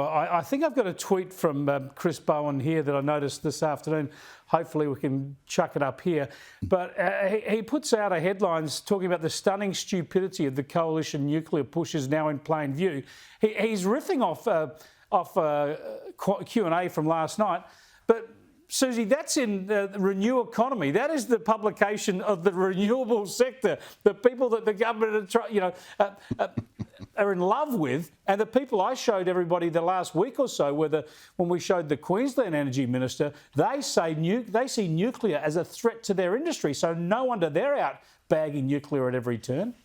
I think I've got a tweet from Chris Bowen here that I noticed this afternoon. Hopefully we can chuck it up here. But he puts out a headlines talking about the stunning stupidity of the coalition nuclear pushes now in plain view. He's riffing off Q&A from last night. But Susie, that's in the Renew Economy. That is the publication of the renewable sector, the people that the government are in love with, and the people I showed everybody the last week or so, when we showed the Queensland Energy Minister, they see nuclear as a threat to their industry. So no wonder they're out bagging nuclear at every turn.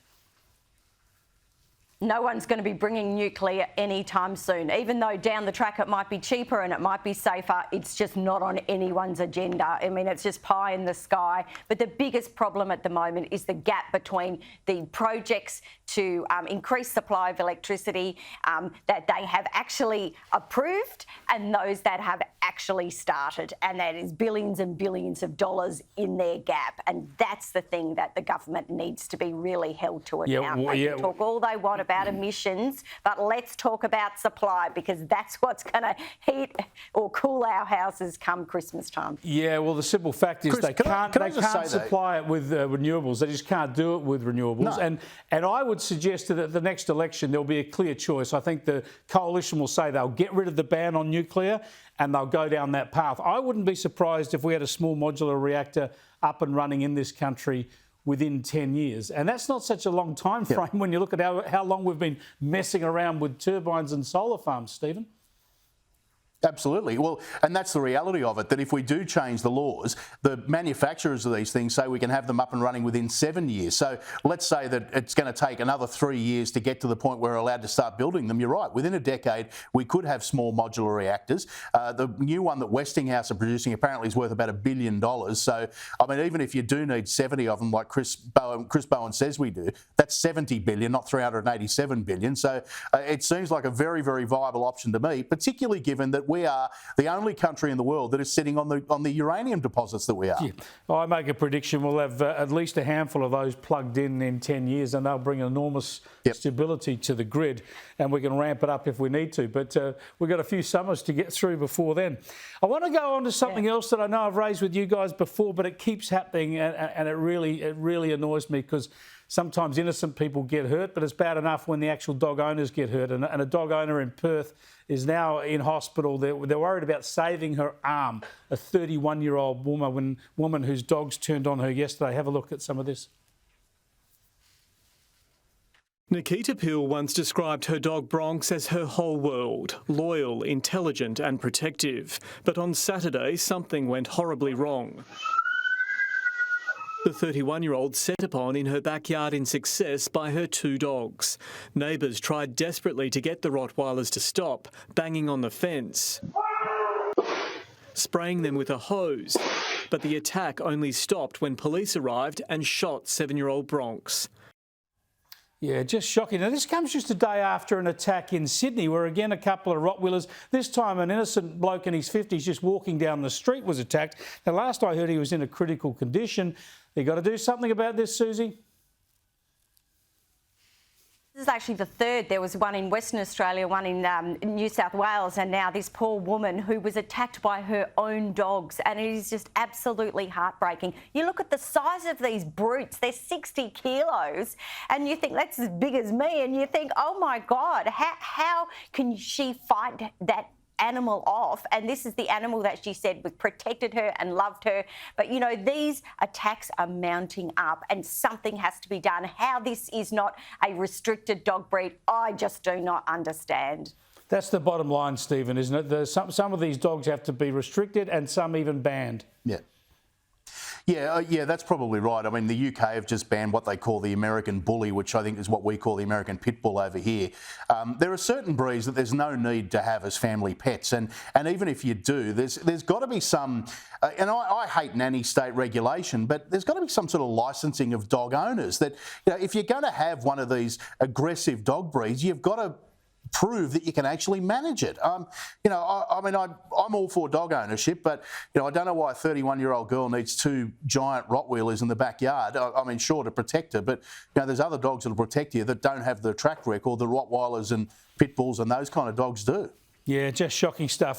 No one's going to be bringing nuclear anytime soon. Even though down the track it might be cheaper and it might be safer, it's just not on anyone's agenda. I mean, it's just pie in the sky. But the biggest problem at the moment is the gap between the projects to increase supply of electricity that they have actually approved and those that have actually started. And that is billions and billions of dollars in their gap. And that's the thing that the government needs to be really held to account. They can talk all they want about emissions, but let's talk about supply, because that's what's going to heat or cool our houses come Christmas time. Yeah, well, the simple fact is they can't supply it with renewables. They just can't do it with renewables. No. And I would suggest that at the next election there'll be a clear choice. I think the coalition will say they'll get rid of the ban on nuclear and they'll go down that path. I wouldn't be surprised if we had a small modular reactor up and running in this country within 10 years. And that's not such a long time frame when you look at how long we've been messing around with turbines and solar farms, Stephen. Absolutely. Well, and that's the reality of it, that if we do change the laws, the manufacturers of these things say we can have them up and running within 7 years. So let's say that it's going to take another 3 years to get to the point where we're allowed to start building them. You're right. Within a decade, we could have small modular reactors. The new one that Westinghouse are producing apparently is worth about $1 billion. So, I mean, even if you do need 70 of them, like Chris Bowen says we do, that's 70 billion, not 387 billion. So it seems like a very, very viable option to me, particularly given that we are the only country in the world that is sitting on the uranium deposits that we are. Yeah. I make a prediction we'll have at least a handful of those plugged in 10 years, and they'll bring enormous stability to the grid, and we can ramp it up if we need to. But we've got a few summers to get through before then. I want to go on to something else that I know I've raised with you guys before, but it keeps happening, and it really annoys me, because sometimes innocent people get hurt, but it's bad enough when the actual dog owners get hurt. And a dog owner in Perth is now in hospital. They're worried about saving her arm, a 31-year-old woman whose dogs turned on her yesterday. Have a look at some of this. Nikita Piil once described her dog Bronx as her whole world, loyal, intelligent and protective. But on Saturday, something went horribly wrong. The 31-year-old set upon in her backyard in Success by her two dogs. Neighbours tried desperately to get the rottweilers to stop, banging on the fence, spraying them with a hose. But the attack only stopped when police arrived and shot 7-year-old Bronx. Yeah, just shocking. Now, this comes just a day after an attack in Sydney where, again, a couple of rottweilers, this time an innocent bloke in his 50s just walking down the street was attacked. Now, last I heard he was in a critical condition. You got to do something about this, Susie? This is actually the third. There was one in Western Australia, one in New South Wales, and now this poor woman who was attacked by her own dogs. And it is just absolutely heartbreaking. You look at the size of these brutes, they're 60 kilos, and you think that's as big as me, and you think, oh my God, how can she fight that animal off? And this is the animal that she said protected her and loved her. But, you know, these attacks are mounting up and something has to be done. How this is not a restricted dog breed, I just do not understand. That's the bottom line, Stephen, isn't it? Some of these dogs have to be restricted and some even banned. Yeah, that's probably right. I mean, the UK have just banned what they call the American bully, which I think is what we call the American pit bull over here. There are certain breeds that there's no need to have as family pets, and even if you do, there's got to be some. And I hate nanny state regulation, but there's got to be some sort of licensing of dog owners. That, you know, if you're going to have one of these aggressive dog breeds, you've got to prove that you can actually manage it. You know, I mean, I'm all for dog ownership, but, you know, I don't know why a 31-year-old girl needs two giant rottweilers in the backyard. I mean, sure, to protect her, but, you know, there's other dogs that'll protect you that don't have the track record the rottweilers and pit bulls and those kind of dogs do. Yeah, just shocking stuff.